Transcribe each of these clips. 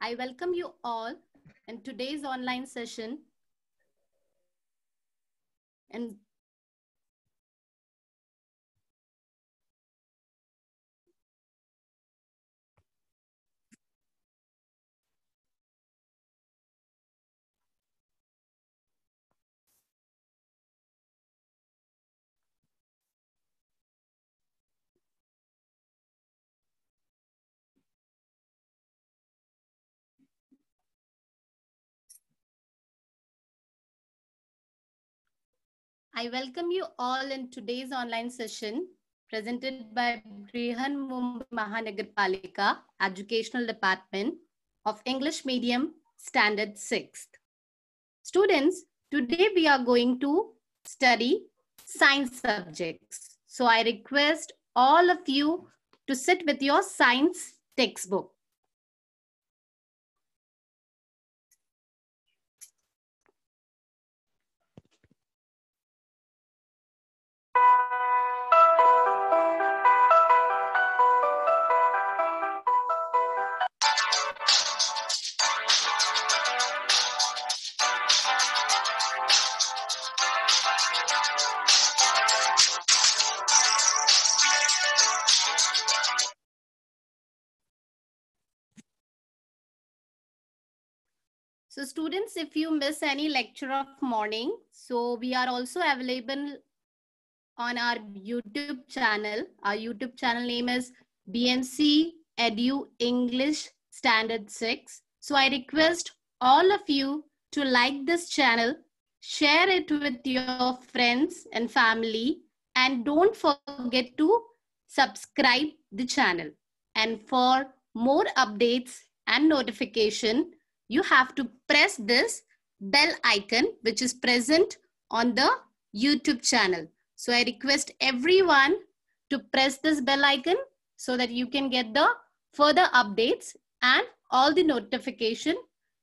I welcome you all in today's online session. And I welcome you all in today's online session presented by Brihan Mumbai Mahanagarpalika Educational Department of English Medium Standard 6th. Students, today we are going to study science subjects. So I request all of you to sit with your science textbook. So students, if you miss any lecture of morning, so we are also available on our YouTube channel. Our YouTube channel name is BNC Edu English Standard 6. So I request all of you to like this channel, share it with your friends and family, and don't forget to subscribe the channel. And for more updates and notification, you have to press this bell icon which is present on the YouTube channel. So I request everyone to press this bell icon so that you can get the further updates and all the notification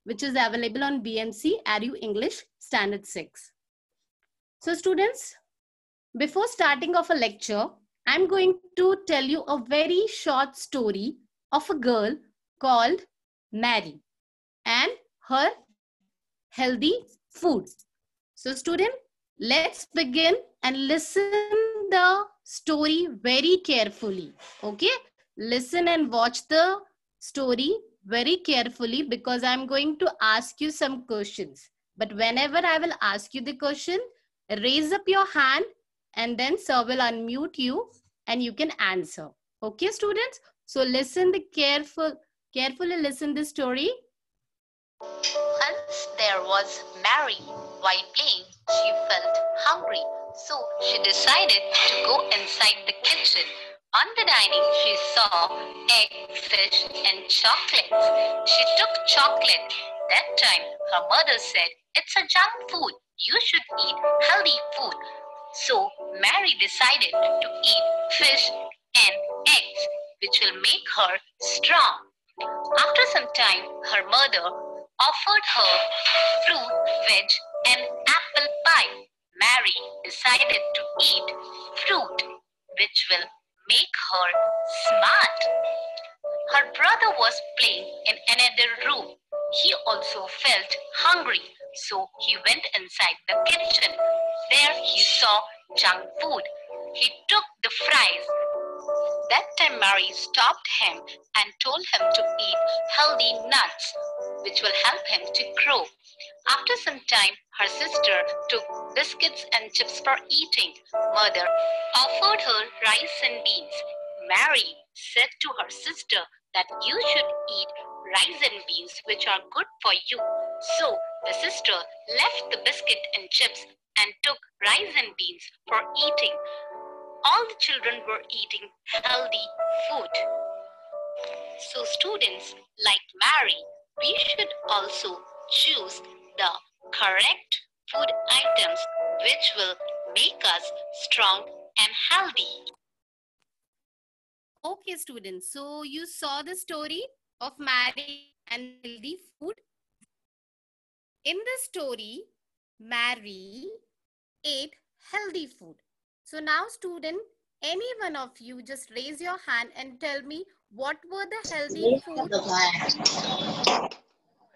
which is available on BNC Edu English Standard 6. So students, before starting of a lecture, I'm going to tell you a very short story of a girl called Mary and her healthy food. So student, let's begin and listen the story very carefully. Okay, listen and watch the story very carefully because I'm going to ask you some questions. But whenever I will ask you the question, raise up your hand and then sir will unmute you and you can answer. Okay, students? So listen the carefully listen the story. Once there was Mary. While playing, she felt hungry, so she decided to go inside the kitchen. On the dining, she saw egg, fish, and chocolates. She took chocolate. That time, her mother said, "It's a junk food. You should eat healthy food." So Mary decided to eat fish and eggs, which will make her strong. After some time, her mother offered her fruit, veg, and apple pie. Mary decided to eat fruit, which will make her smart. Her brother was playing in another room. He also felt hungry, so he went inside the kitchen. There he saw junk food. He took the fries. That time Mary stopped him and told him to eat healthy nuts, which will help him to grow. After some time, her sister took biscuits and chips for eating. Mother offered her rice and beans. Mary said to her sister that you should eat rice and beans, which are good for you. So the sister left the biscuit and chips and took rice and beans for eating. All the children were eating healthy food. So students, like Mary, we should also choose the correct food items which will make us strong and healthy. Okay, students. So you saw the story of Mary and healthy food. In the story, Mary ate healthy food. So now, student, any one of you just raise your hand and tell me What were the healthy foods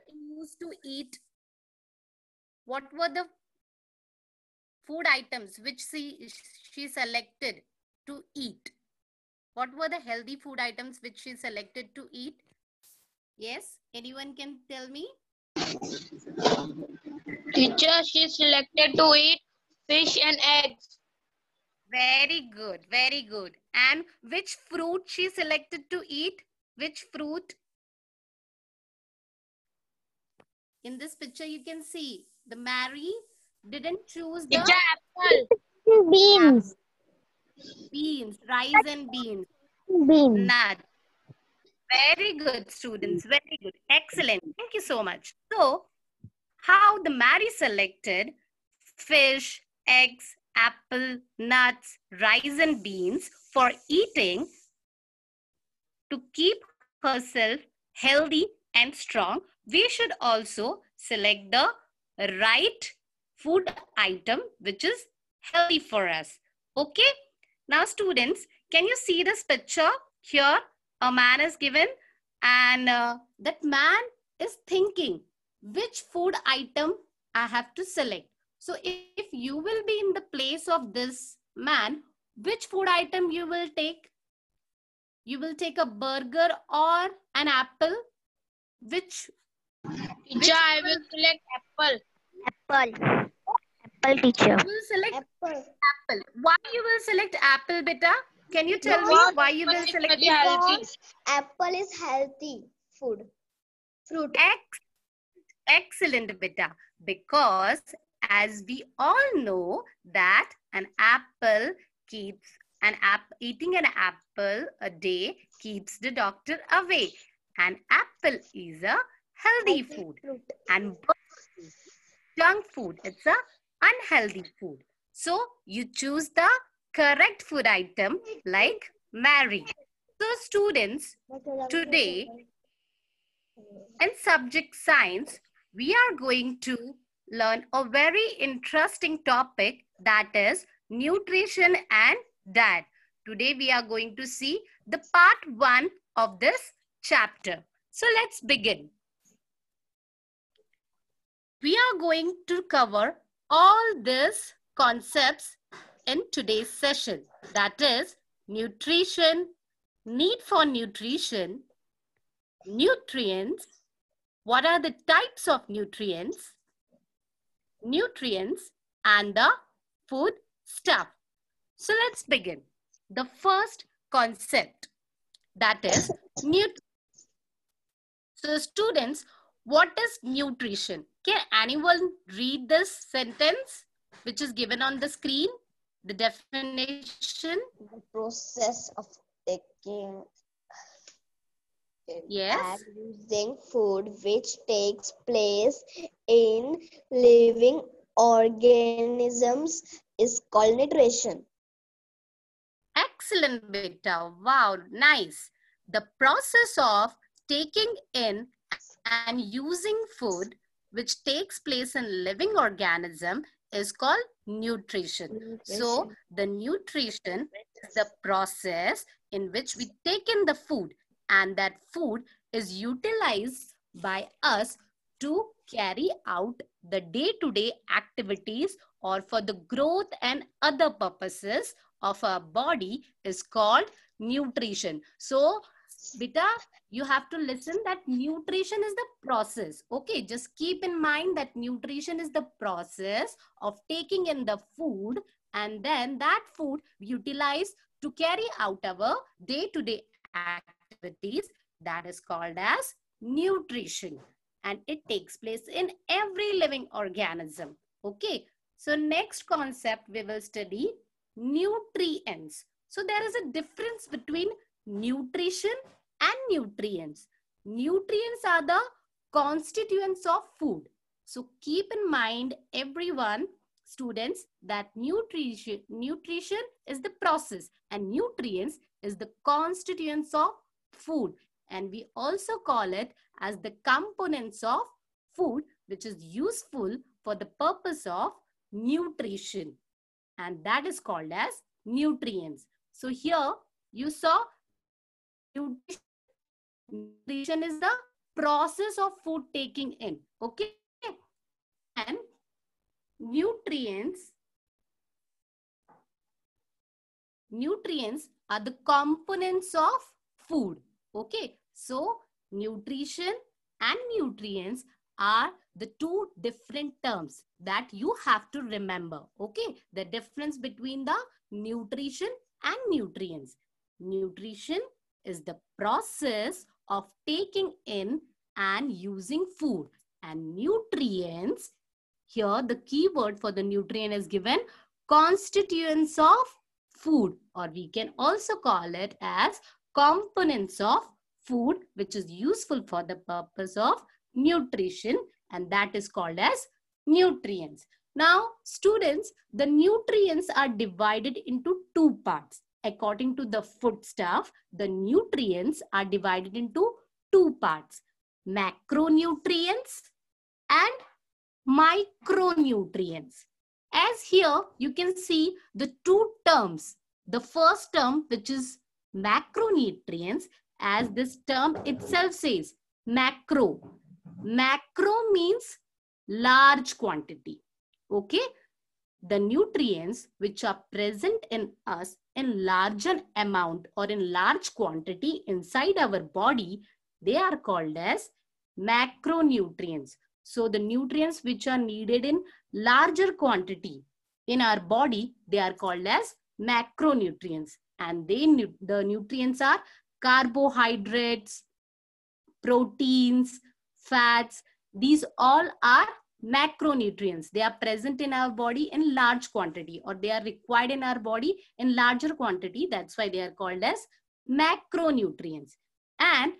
she used to eat? What were the food items which she selected to eat? What were the healthy food items which she selected to eat? Yes, anyone can tell me? Teacher, she selected to eat fish and eggs. Very good, very good. And which fruit she selected to eat? Which fruit? In this picture, you can see the Mary didn't choose the Teacher, apple. Beans. beans, rice and beans, Beans. nuts. Very good, students. Very good. Excellent. Thank you so much. So, how the Mary selected fish, eggs, apple, nuts, rice and beans for eating to keep herself healthy and strong, we should also select the right food item which is healthy for us. Okay. Now, students, can you see this picture? Here, a man is given and that man is thinking which food item I have to select. So, if you will be in the place of this man, which food item you will take? You will take a burger or an apple? Which Teacher, I will select apple. Apple. Apple, teacher. you will select Apple. apple? Why you will select apple, beta? Can you tell me why you will select Very healthy. Apple is healthy food. Fruit. Excellent, beta. Because as we all know that eating an apple a day keeps the doctor away. An apple is a healthy food. And junk food, it's a unhealthy food. So you choose the correct food item like Mary. So students, today in subject science, we are going to learn a very interesting topic, that is nutrition and diet. Today we are going to see the part 1 of this chapter. So let's begin. We are going to cover all these concepts in today's session. That is nutrition, need for nutrition, nutrients, what are the types of nutrients, and the food stuff. So let's begin. The first concept, that is nutrition. So students, what is nutrition? Can anyone read this sentence which is given on the screen? The definition. The process of taking Yes. and using food which takes place in living organisms is called nutrition. Excellent, beta. Wow, nice. The process of taking in and using food which takes place in living organism is called nutrition. So the nutrition is the process in which we take in the food, and that food is utilized by us to carry out the day-to-day activities or for the growth and other purposes of our body is called nutrition. So, beta, you have to listen that nutrition is the process. Okay, just keep in mind that nutrition is the process of taking in the food, and then that food utilized to carry out our day-to-day activities. That is called as nutrition, and it takes place in every living organism. Okay, so next concept we will study nutrients. So there is a difference between nutrition and nutrients. Nutrients are the constituents of food. So keep in mind, everyone, students, that nutrition is the process and nutrients is the constituents of food. And we also call it as the components of food which is useful for the purpose of nutrition. And that is called as nutrients. So here you saw nutrition Nutrition is the process of food taking in. Okay. And nutrients are the components of food. Okay. So nutrition and nutrients are the two different terms that you have to remember. Okay. The difference between the nutrition and nutrients. Nutrition is the process of taking in and using food. And nutrients, here the key word for the nutrient is given constituents of food, or we can also call it as components of food, which is useful for the purpose of nutrition, and that is called as nutrients. Now, students, the nutrients are divided into two parts. According to the foodstuff, the nutrients are divided into two parts: macronutrients and micronutrients. As here, you can see the two terms. The first term, which is macronutrients, as this term itself says, macro. Macro means large quantity. Okay. The nutrients which are present in us in larger amount or in large quantity inside our body, they are called as macronutrients. So the nutrients which are needed in larger quantity in our body, they are called as macronutrients. And the nutrients are carbohydrates, proteins, fats. These all are macronutrients. They are present in our body in large quantity, or they are required in our body in larger quantity. That's why they are called as macronutrients. And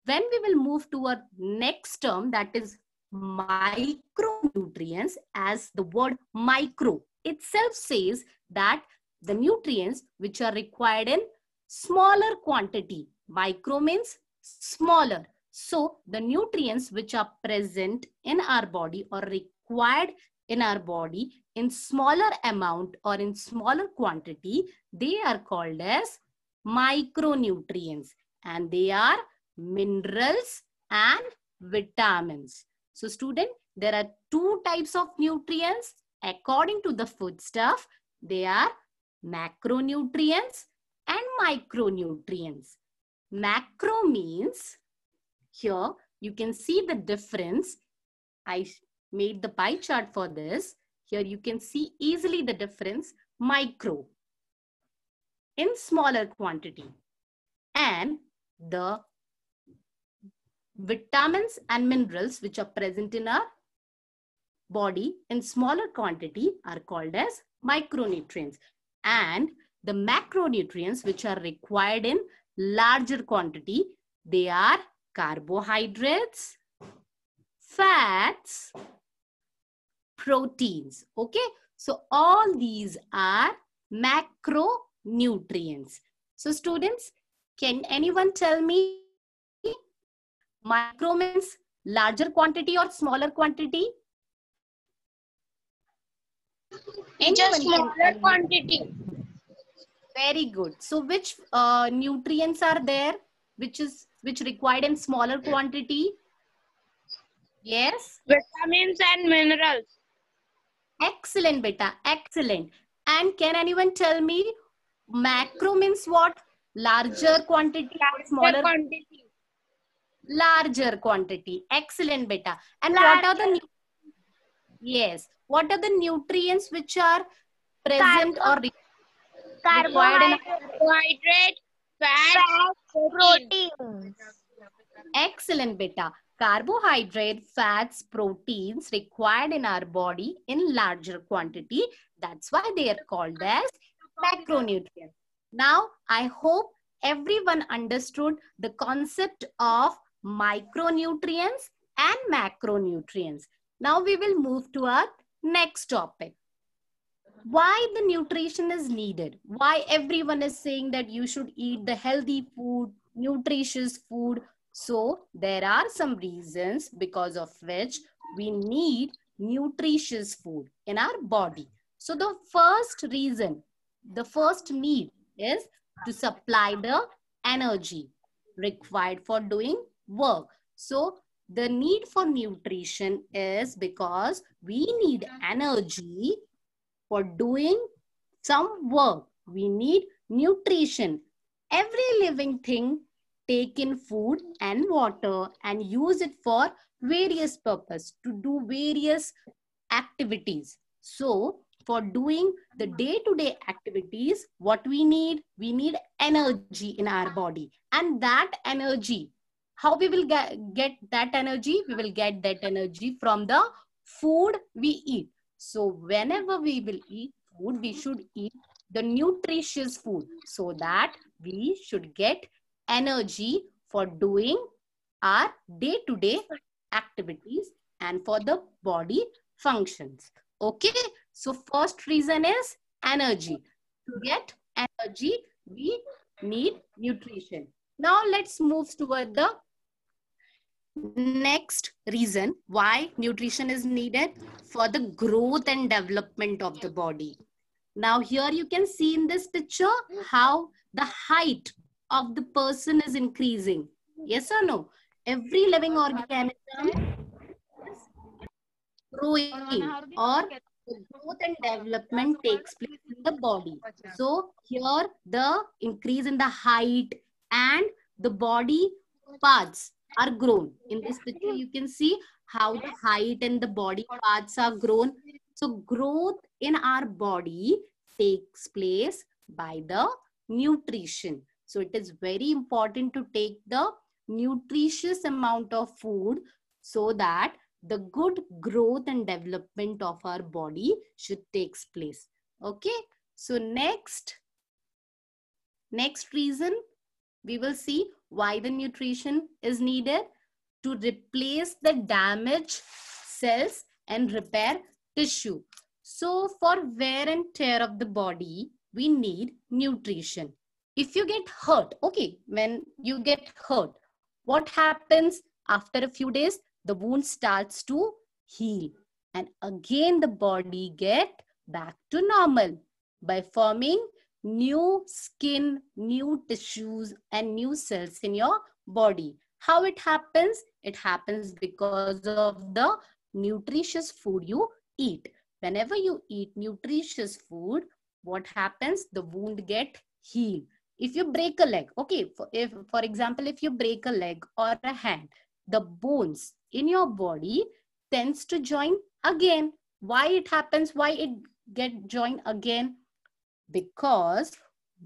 when we will move to our next term, that is micronutrients, as the word micro itself says that the nutrients which are required in smaller quantity. Micro means smaller. So the nutrients which are present in our body or required in our body in smaller amount or in smaller quantity, they are called as micronutrients, and they are minerals and vitamins. So student, there are two types of nutrients according to the foodstuff. They are macronutrients and micronutrients. Macro means, here you can see the difference. I made the pie chart for this. Here you can see easily the difference. Micro, in smaller quantity, and the vitamins and minerals which are present in our body in smaller quantity are called as micronutrients. And the macronutrients which are required in larger quantity, they are carbohydrates, fats, proteins. Okay, so all these are macronutrients. So students, can anyone tell me micro means larger quantity or smaller quantity? Just smaller quantity. Very good. So which nutrients are there which required in smaller quantity? Yes. Vitamins and minerals. Excellent, beta. Excellent. And can anyone tell me macro means what? Larger quantity or smaller quantity? Larger quantity. Excellent, beta. And what are the what are the nutrients which are present or required in carbohydrate, fat, proteins. Excellent, beta. Carbohydrate, fats, proteins required in our body in larger quantity. That's why they are called as macronutrients. Now, I hope everyone understood the concept of micronutrients and macronutrients. Now we will move to our next topic. Why the nutrition is needed? Why everyone is saying that you should eat the healthy food, nutritious food? So there are some reasons because of which we need nutritious food in our body. So the first reason, the first need is to supply the energy. required for doing work. So the need for nutrition is because we need energy for doing some work. We need nutrition. Every living thing take in food and water and use it for various purpose to do various activities. So for doing the day-to-day activities, what we need energy in our body. And that energy, how we will get that energy? We will get that energy from the food we eat. So whenever we will eat food, we should eat the nutritious food so that we should get energy for doing our day-to-day activities and for the body functions. Okay, so first reason is energy. To get energy, we need nutrition. Now let's move toward the next reason why nutrition is needed for the growth and development of the body. Now here you can see in this picture how the height of the person is increasing. Yes or no? Every living organism is growing, or the growth and development takes place in the body. So here the increase in the height and the body parts are grown. In this picture you can see how the height and the body parts are grown. So growth in our body takes place by the nutrition. So it is very important to take the nutritious amount of food so that the good growth and development of our body should takes place. Okay, so next reason we will see why the nutrition is needed: to replace the damaged cells and repair tissue. So for wear and tear of the body, we need nutrition. If you get hurt, okay, when you get hurt, what happens after a few days? The wound starts to heal and again the body get back to normal by forming new skin, new tissues and new cells in your body. How it happens? It happens because of the nutritious food you eat. Whenever you eat nutritious food, what happens? The wound get healed. If you break a leg, okay, for example, if you break a leg or a hand, the bones in your body tends to join again. Why it happens? Why it get joined again? Because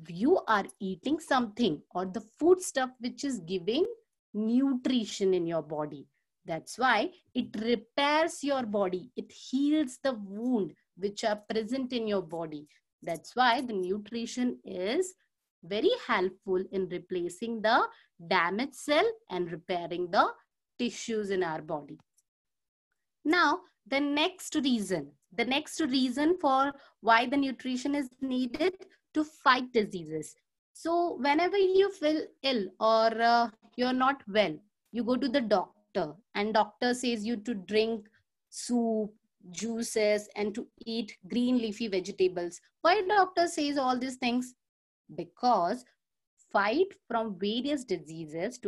you are eating something or the food stuff which is giving nutrition in your body. That's why it repairs your body. It heals the wound which are present in your body. That's why the nutrition is very helpful in replacing the damaged cell and repairing the tissues in our body. Now, the next reason for why the nutrition is needed: to fight diseases. So whenever you feel ill or you're not well, you go to the doctor and doctor says you to drink soup, juices and to eat green leafy vegetables. Why doctor says all these things? Because to fight from various diseases,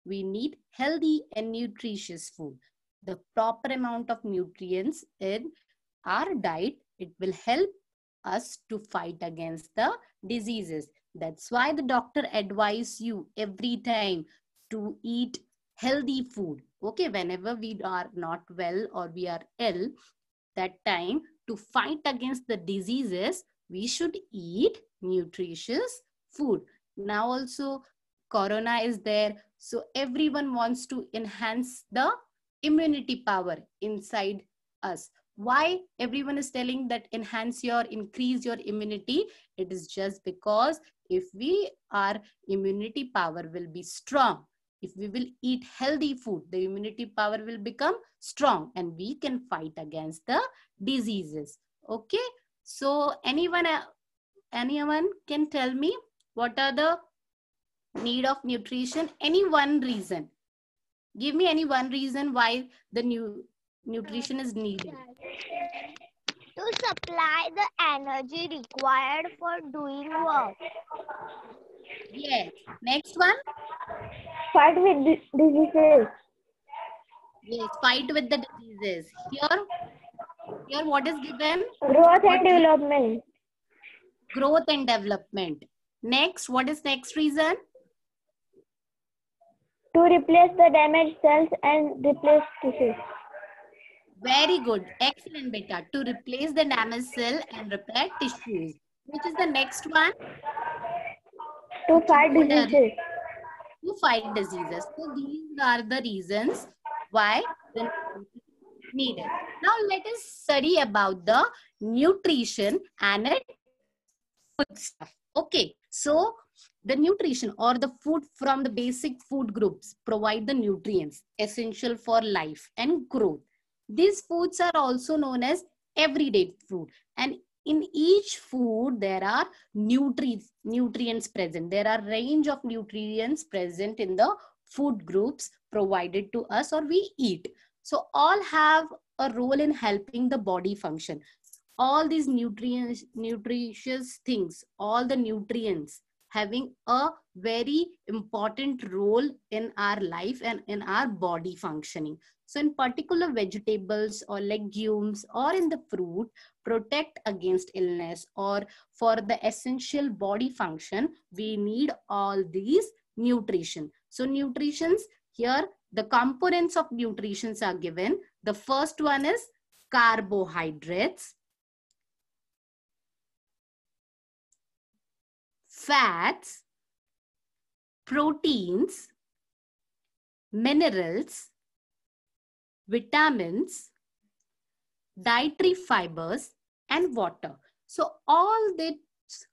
we need healthy and nutritious food. The proper amount of nutrients in our diet, it will help us to fight against the diseases. That's why the doctor advises you every time to eat healthy food. Okay, whenever we are not well or we are ill, that time to fight against the diseases, we should eat nutritious food. Now also corona is there, so everyone wants to enhance the immunity power inside us. Why everyone is telling that increase your immunity? It is just because if our immunity power will be strong, if we will eat healthy food, the immunity power will become strong and we can fight against the diseases. Okay, so anyone can tell me what are the need of nutrition? Any one reason? Give me any one reason why the nutrition is needed. To supply the energy required for doing work. Yes. Next one. Fight with diseases. Yes, fight with the diseases. Here what is given? Growth What and development. growth and development. Next, what is next reason? To replace the damaged cells and replace tissues. Very good. Excellent, beta. To replace the damaged cell and repair tissues. Which is the next one? To Which you fight told earlier. diseases. To fight diseases. So these are the reasons why the nutrition is needed. Now let us study about the nutrition and its food stuff. Okay. So the nutrition or the food from the basic food groups provide the nutrients essential for life and growth. These foods are also known as everyday food, and in each food there are nutrients present. There are range of nutrients present in the food groups provided to us or we eat. So all have a role in helping the body function. All these nutritious things, all the nutrients having a very important role in our life and in our body functioning. So in particular, vegetables or legumes or in the fruit protect against illness, or for the essential body function, we need all these nutrition. So nutritions here, the components of nutritions are given. The first one is carbohydrates, fats, proteins, minerals, vitamins, dietary fibers, and water. So all the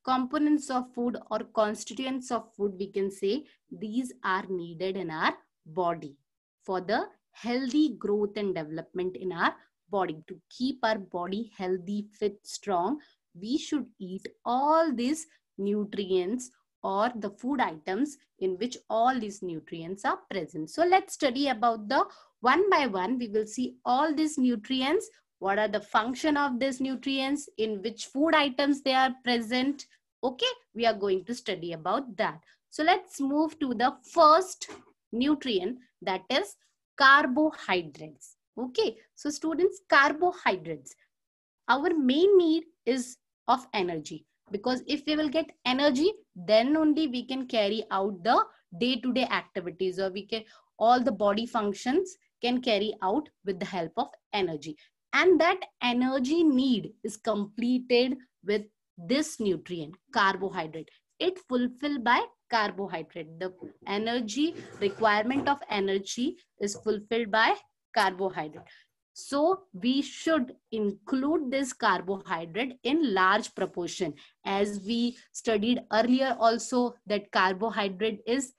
components of food or constituents of food, we can say these are needed in our body for the healthy growth and development in our body. To keep our body healthy, fit, strong, we should eat all these nutrients or the food items in which all these nutrients are present. So let's study about the one by one. We will see all these nutrients. What are the function of these nutrients, in which food items they are present. Okay, we are going to study about that. So let's move to the first nutrient, that is carbohydrates. Okay, so students, carbohydrates, our main need is of energy, because if we will get energy, then only we can carry out the day-to-day activities, or we can all the body functions can carry out with the help of energy. And that energy need is completed with this nutrient, carbohydrate. It fulfilled by carbohydrate. The energy requirement of energy is fulfilled by carbohydrate. So we should include this carbohydrate in large proportion. As we studied earlier also, that carbohydrate is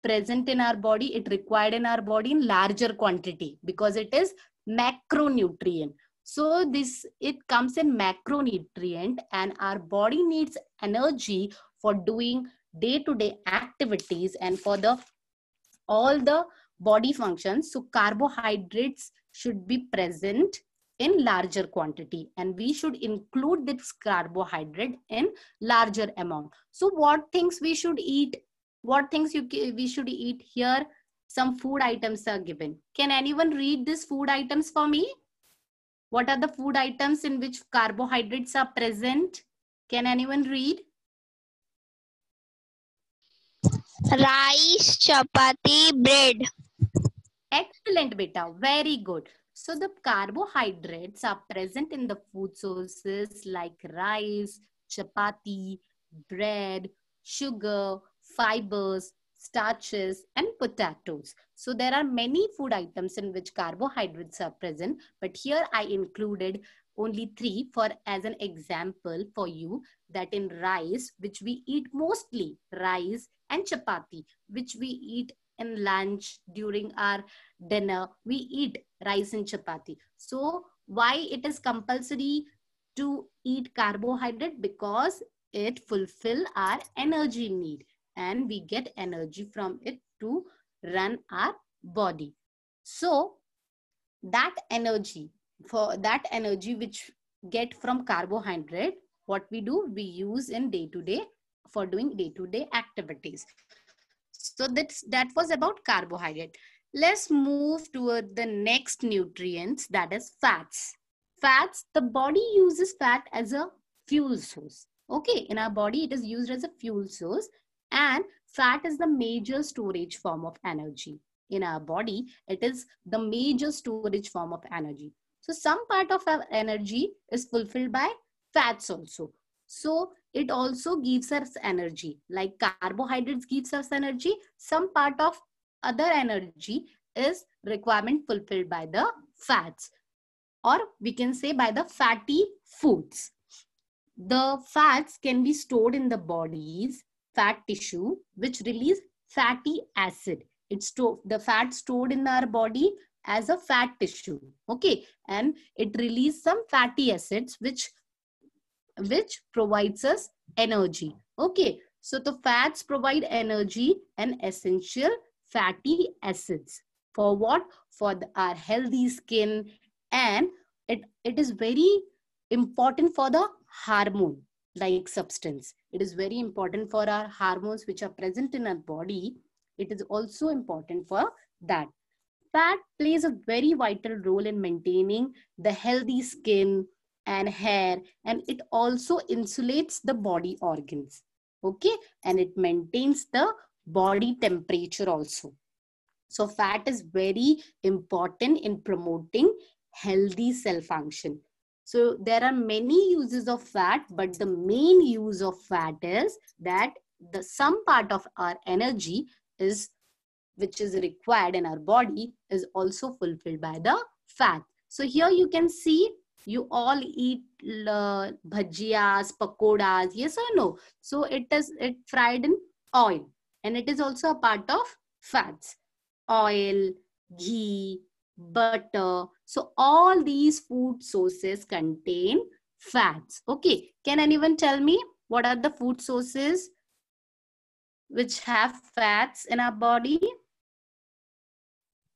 present in our body, it required in our body in larger quantity because it is macronutrient. So it comes in macronutrient, and our body needs energy for doing day-to-day activities and for all the body functions. So carbohydrates should be present in larger quantity, and we should include this carbohydrate in larger amount. So what things we should eat? What things we should eat here? Some food items are given. Can anyone read these food items for me? What are the food items in which carbohydrates are present? Can anyone read? Rice, chapati, bread. Excellent, beta. Very good. So the carbohydrates are present in the food sources like rice, chapati, bread, sugar, fibers, starches, and potatoes. So there are many food items in which carbohydrates are present, but here I included only 3 for as an example for you, that in rice, which we eat mostly, rice, and chapati, which we eat in lunch, during our dinner, we eat rice and chapati. So why it is compulsory to eat carbohydrate? Because it fulfill our energy need, and we get energy from it to run our body. So that energy, which get from carbohydrate, what we do, we use in day-to-day for doing day-to-day activities. So that was about carbohydrate. Let's move toward the next nutrients, that is fats. Fats, the body uses fat as a fuel source. Okay, in our body it is used as a fuel source, and fat is the major storage form of energy. In our body, it is the major storage form of energy. So some part of our energy is fulfilled by fats also. So it also gives us energy. Like carbohydrates gives us energy, some part of other energy is requirement fulfilled by the fats, or we can say by the fatty foods. The fats can be stored in the body's fat tissue, which release fatty acid. It's the fat stored in our body as a fat tissue. Okay, and it releases some fatty acids which provides us energy. Okay, so the fats provide energy and essential fatty acids. For what? For our healthy skin, and it is very important for the hormone like substance. It is very important for our hormones which are present in our body. It is also important for that. Fat plays a very vital role in maintaining the healthy skin and hair, and it also insulates the body organs. Okay, and it maintains the body temperature also. So fat is very important in promoting healthy cell function. So there are many uses of fat, but the main use of fat is that some part of our energy is which is required in our body is also fulfilled by the fat. So here you can see you all eat bhajiyas, pakodas, yes or no? So it fried in oil, and it is also a part of fats. Oil, ghee, butter. So all these food sources contain fats. Okay, can anyone tell me what are the food sources which have fats in our body?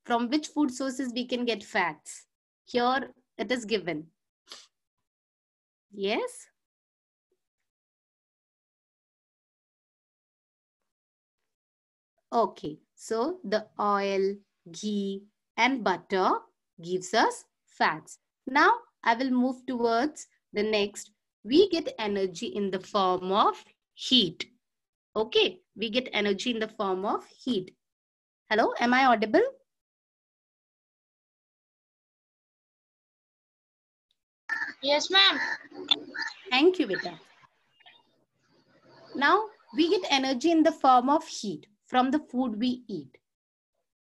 From which food sources we can get fats? Here it is given. Yes? Okay, so the oil, ghee and butter gives us fats. Now I will move towards the next. We get energy in the form of heat. Okay, we get energy in the form of heat. Hello, am I audible? Yes, ma'am. Thank you, Vita. Now we get energy in the form of heat from the food we eat.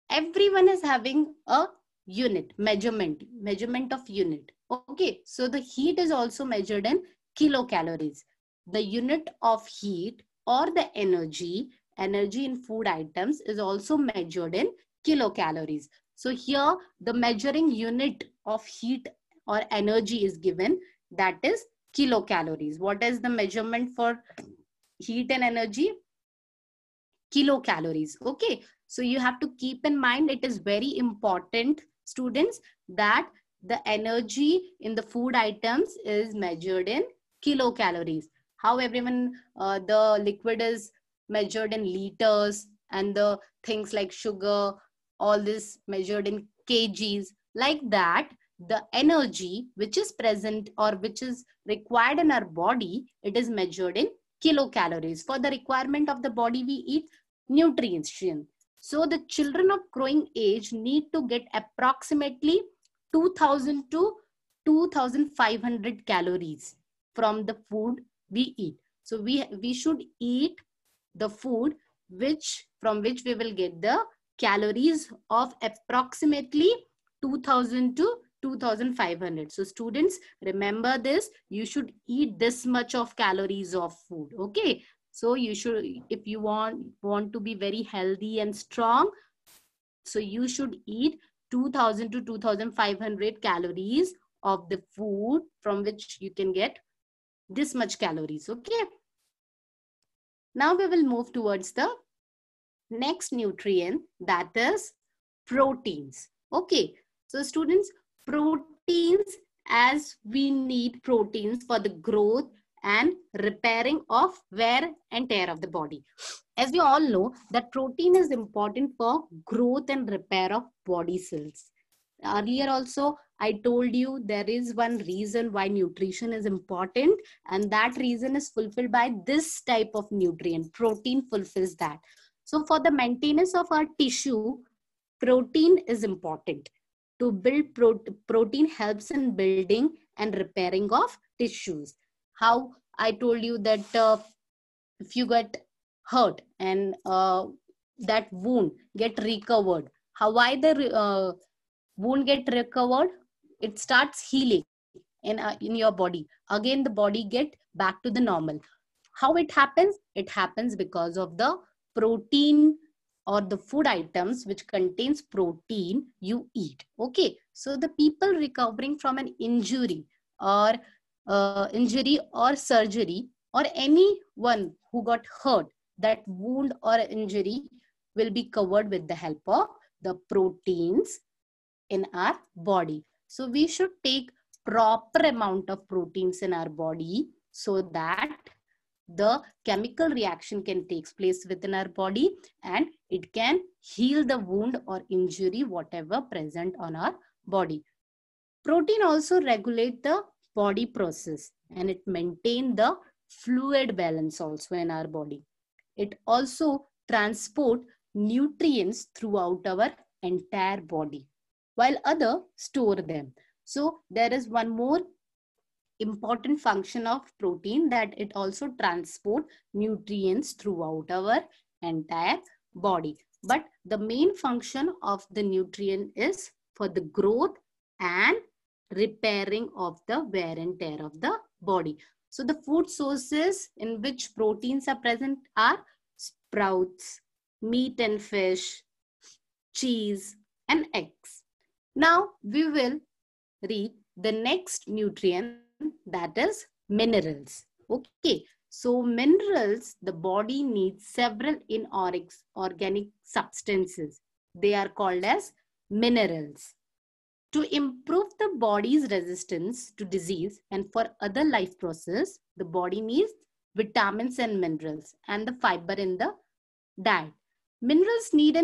Everyone is having a unit, measurement of unit. Okay, so the heat is also measured in kilocalories. The unit of heat or the energy in food items is also measured in kilocalories. So here the measuring unit of heat or energy is given, that is kilocalories. What is the measurement for heat and energy? Kilocalories. Okay, so you have to keep in mind, it is very important, students, that the energy in the food items is measured in kilocalories. How everyone, the liquid is measured in liters, and the things like sugar, all this measured in kgs. Like that, the energy which is present or which is required in our body, it is measured in kilocalories. For the requirement of the body, we eat nutrients. So the children of growing age need to get approximately 2000 to 2500 calories from the food we eat. So we should eat the food from which we will get the calories of approximately 2000 to 2500. So students, remember this, you should eat this much of calories of food. Okay, so you should, if you want to be very healthy and strong, so you should eat 2000 to 2500 calories of the food from which you can get this much calories. Okay, now we will move towards the next nutrient, that is proteins. Okay, so students, proteins, as we need proteins for the growth and repairing of wear and tear of the body. As we all know that protein is important for growth and repair of body cells. Earlier also, I told you there is one reason why nutrition is important, and that reason is fulfilled by this type of nutrient. Protein fulfills that. So for the maintenance of our tissue, protein is important. To build protein helps in building and repairing of tissues. How I told you that if you get hurt and that wound get recovered, why the wound get recovered? It starts healing in your body. Again, the body get back to the normal. How it happens? It happens because of the protein or the food items which contains protein you eat. Okay, so the people recovering from an injury or surgery, or anyone who got hurt, that wound or injury will be covered with the help of the proteins in our body. So we should take proper amount of proteins in our body so that the chemical reaction can take place within our body and it can heal the wound or injury whatever present on our body. Protein also regulate the body process and it maintain the fluid balance also in our body. It also transport nutrients throughout our entire body, while other store them. So there is one more important function of protein, that it also transport nutrients throughout our entire body. But the main function of the nutrient is for the growth and repairing of the wear and tear of the body. So the food sources in which proteins are present are sprouts, meat and fish, cheese, and eggs. Now we will read the next nutrient, that is minerals. Okay, so minerals, the body needs several inorganic substances. They are called as minerals. To improve the body's resistance to disease and for other life process, the body needs vitamins and minerals and the fiber in the diet. Minerals need,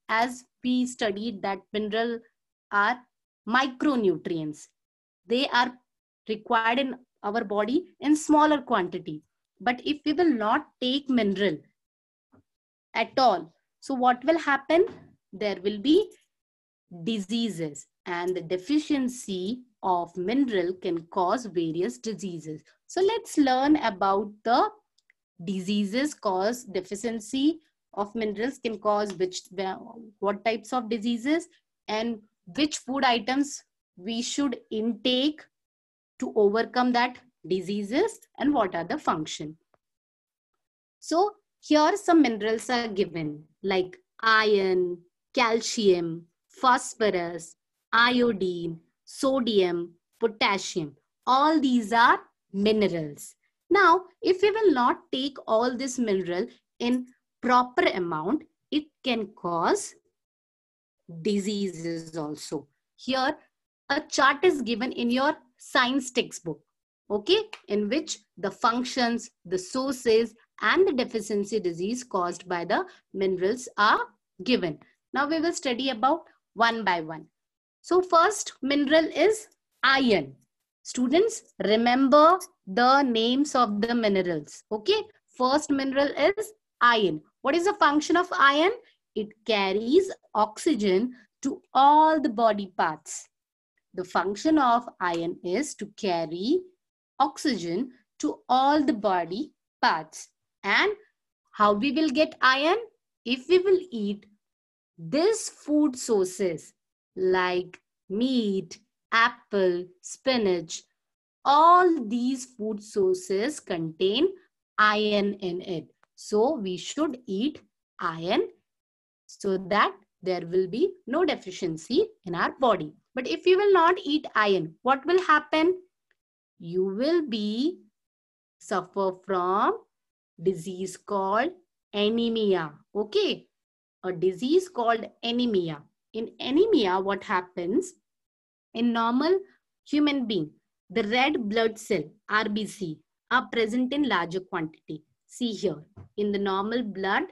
as we studied, that minerals are micronutrients. They are required in our body in smaller quantity. But if we will not take mineral at all, so what will happen? There will be diseases, and the deficiency of mineral can cause various diseases. So let's learn about the diseases caused. Deficiency of minerals can cause what types of diseases, and which food items we should intake to overcome that diseases, and what are the function. So here some minerals are given like iron, calcium, phosphorus, iodine, sodium, potassium. All these are minerals. Now, if we will not take all this mineral in proper amount, it can cause diseases also. Here, a chart is given in your science textbook, okay, in which the functions, the sources, and the deficiency disease caused by the minerals are given. Now we will study about one by one. So first mineral is iron. Students, remember the names of the minerals, okay? First mineral is iron. What is the function of iron? It carries oxygen to all the body parts. The function of iron is to carry oxygen to all the body parts. And how we will get iron? If we will eat these food sources like meat, apple, spinach, all these food sources contain iron in it. So we should eat iron so that there will be no deficiency in our body. But if you will not eat iron, what will happen? You will suffer from disease called anemia. Okay, a disease called anemia. In anemia, what happens? In normal human being, the red blood cell, RBC, are present in larger quantity. See here, in the normal blood,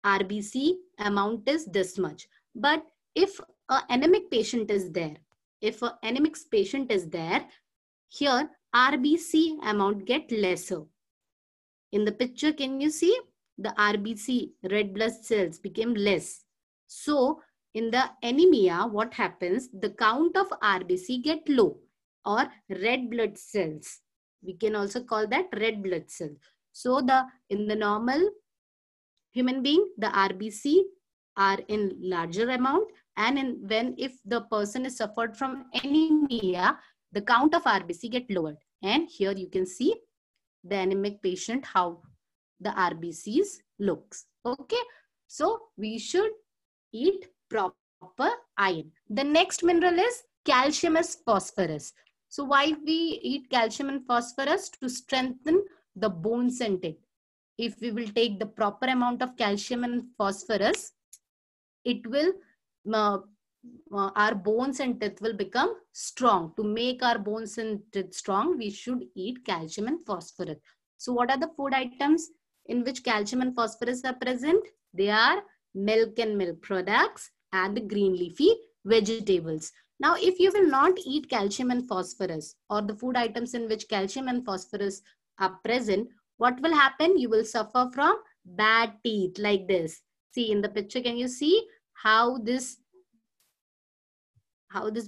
RBC amount is this much. But if an anemic patient is there, here RBC amount get lesser. In the picture, can you see the RBC, red blood cells, became less. So in the anemia, what happens? The count of RBC get low, or red blood cells. We can also call that red blood cell. So in the normal human being, the RBC are in larger amount, and if the person is suffered from anemia, the count of RBC get lowered. And here you can see the anemic patient, how the RBCs looks. Okay, so we should eat proper iron. The next mineral is calcium as phosphorus. So why we eat calcium and phosphorus? To strengthen the bones and teeth. If we will take the proper amount of calcium and phosphorus, it will our bones and teeth will become strong. To make our bones and teeth strong, we should eat calcium and phosphorus. So what are the food items in which calcium and phosphorus are present? They are milk and milk products and the green leafy vegetables. Now, if you will not eat calcium and phosphorus, or the food items in which calcium and phosphorus are present, what will happen? You will suffer from bad teeth like this. See in the picture, can you see how this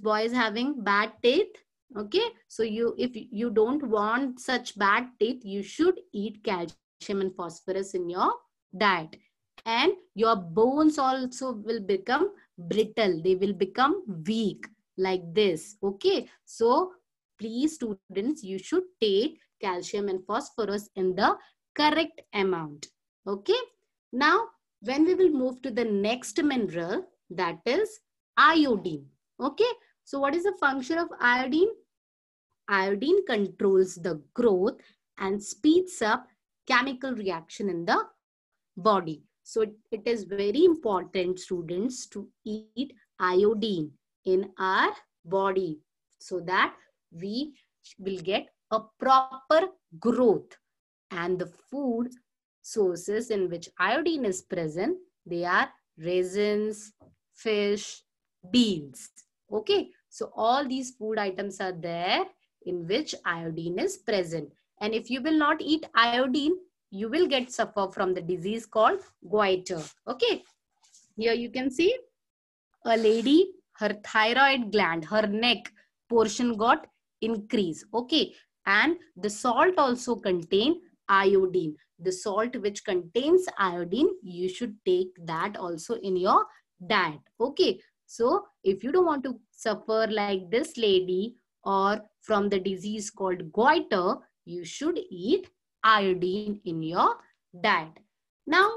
boy is having bad teeth? Okay, so if you don't want such bad teeth, you should eat calcium and phosphorus in your diet. And your bones also will become brittle. They will become weak like this. Okay, so please students, you should take calcium and phosphorus in the correct amount. Okay, now when we will move to the next mineral, that is iodine. Okay, so what is the function of iodine? Iodine controls the growth and speeds up chemical reaction in the body. So it is very important, students, to eat iodine in our body so that we will get a proper growth. And the food sources in which iodine is present, they are raisins, fish, beans. Okay, so all these food items are there in which iodine is present. And if you will not eat iodine, you will suffer from the disease called goiter. Okay, here you can see a lady, her thyroid gland, her neck portion got increased. Okay, and the salt also contain iodine. The salt which contains iodine, you should take that also in your diet. Okay, so if you don't want to suffer like this lady or from the disease called goiter, you should eat iodine in your diet. Now,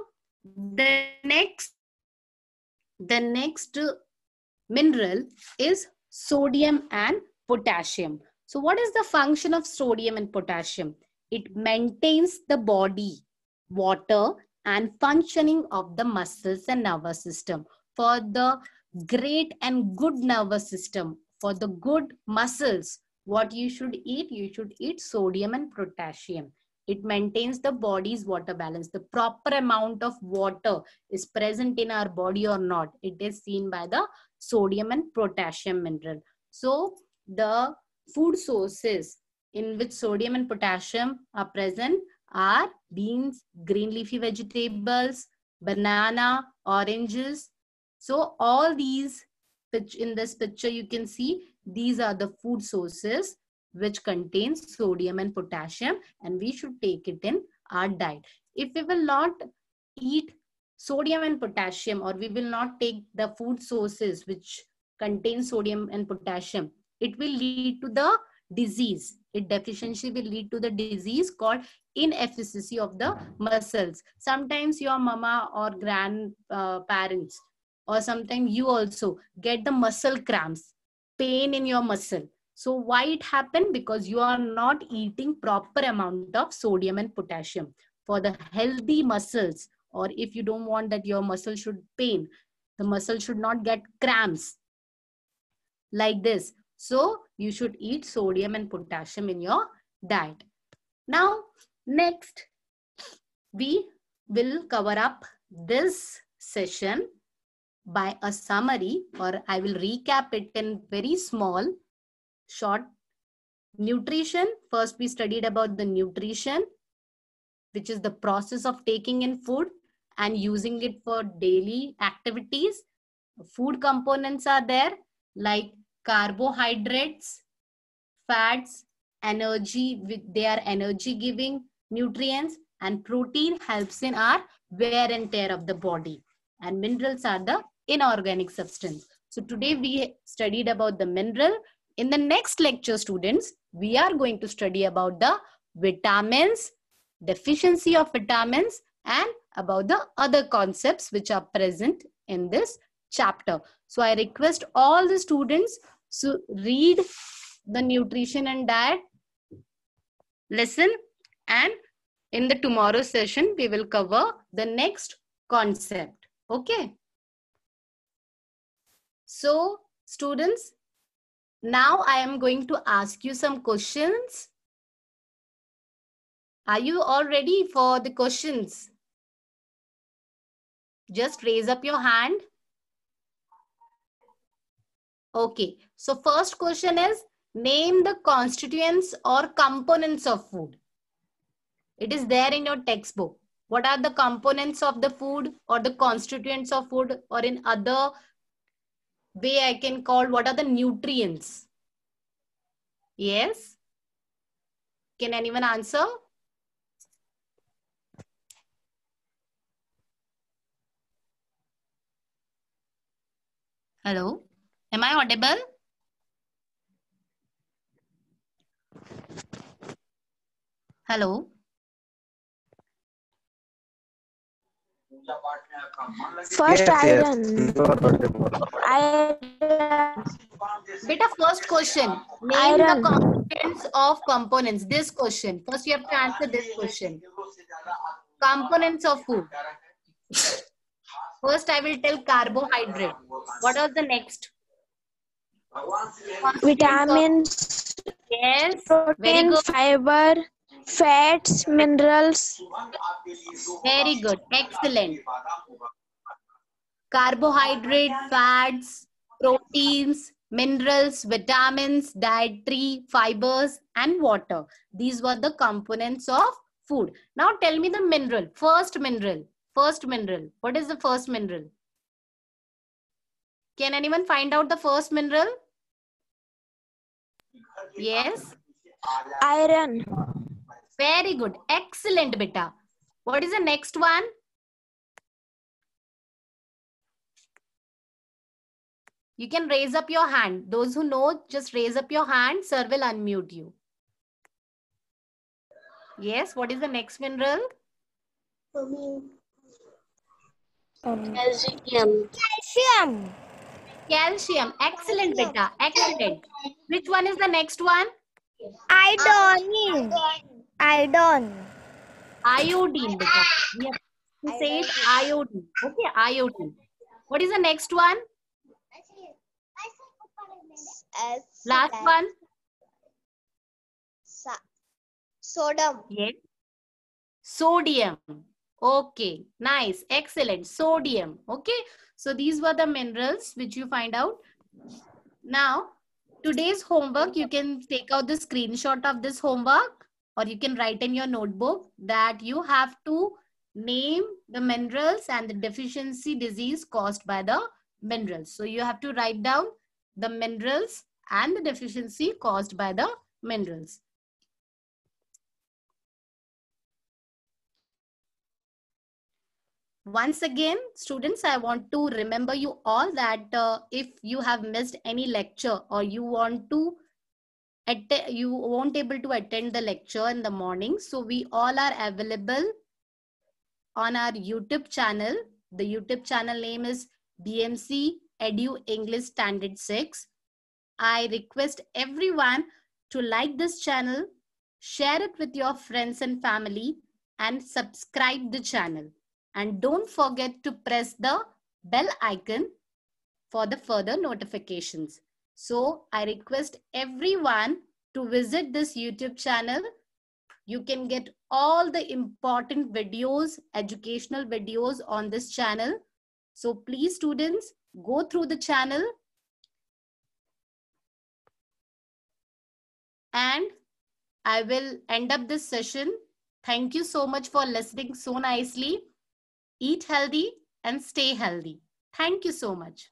the next mineral is sodium and potassium. So what is the function of sodium and potassium? It maintains the body, water, and functioning of the muscles and nervous system. For the great and good nervous system, for the good muscles, what you should eat? You should eat sodium and potassium. It maintains the body's water balance. The proper amount of water is present in our body or not, it is seen by the sodium and potassium mineral. So the food sources in which sodium and potassium are present are beans, green leafy vegetables, banana, oranges. So all these, in this picture you can see, these are the food sources which contains sodium and potassium, and we should take it in our diet. If we will not eat sodium and potassium, or we will not take the food sources which contain sodium and potassium, it will lead to the disease. Its deficiency will lead to the disease called inefficiency of the muscles. Sometimes your mama or grandparents, or sometimes you also get the muscle cramps, pain in your muscle. So why it happened? Because you are not eating proper amount of sodium and potassium. For the healthy muscles, or if you don't want that your muscle should pain, the muscle should not get cramps like this. So you should eat sodium and potassium in your diet. Now, next, we will cover up this session by a summary, or I will recap it in very small, short. Nutrition. First, we studied about the nutrition, which is the process of taking in food and using it for daily activities. Food components are there like carbohydrates, fats, energy, they are energy giving nutrients, and protein helps in our wear and tear of the body, and minerals are the inorganic substance. So today we studied about the mineral. In the next lecture, students, we are going to study about the vitamins, deficiency of vitamins, and about the other concepts which are present in this chapter. So I request all the students to read the nutrition and diet lesson, and in the tomorrow session we will cover the next concept. Okay, so students, now I am going to ask you some questions. Are you all ready for the questions? Just raise up your hand. Okay, so first question is, name the constituents or components of food. It is there in your textbook. What are the components of the food or the constituents of food, or in other way I can call, what are the nutrients? Yes? Can anyone answer? Hello? Am I audible? Hello? First, iron. Beta, first question. Name Iron. the components of components. This question. First, you have to answer this question. Components of food. First, I will tell carbohydrate. What are the next? Vitamins, Yes. Very protein, good. fiber, fats, minerals. Very good. Excellent. Carbohydrate, fats, proteins, minerals, vitamins, dietary fibers, and water. These were the components of food. Now tell me the mineral. First mineral. First mineral. What is the first mineral? Can anyone find out the first mineral? Yes. Iron. Very good. Excellent, beta. What is the next one? You can raise up your hand. Those who know, just raise up your hand. Sir will unmute you. Yes, what is the next mineral? Calcium. Calcium. Excellent, beta. Excellent. Which one is the next one? Iodine. Iodine, beta. Yes. He says iodine. Okay, iodine. What is the next one? Last one? Sodium. Yes. Sodium. Okay, nice. Excellent. Sodium. Okay. So these were the minerals which you find out. Now, today's homework, you can take out the screenshot of this homework, or you can write in your notebook that you have to name the minerals and the deficiency disease caused by the minerals. So you have to write down the minerals and the deficiency caused by the minerals. Once again, students, I want to remember you all that if you have missed any lecture, or you won't able to attend the lecture in the morning, so we all are available on our YouTube channel. The YouTube channel name is BMC Edu English Standard 6. I request everyone to like this channel, share it with your friends and family, and subscribe the channel. And don't forget to press the bell icon for the further notifications. So I request everyone to visit this YouTube channel. You can get all the important videos, educational videos on this channel. So please students, go through the channel. And I will end up this session. Thank you so much for listening so nicely. Eat healthy and stay healthy. Thank you so much.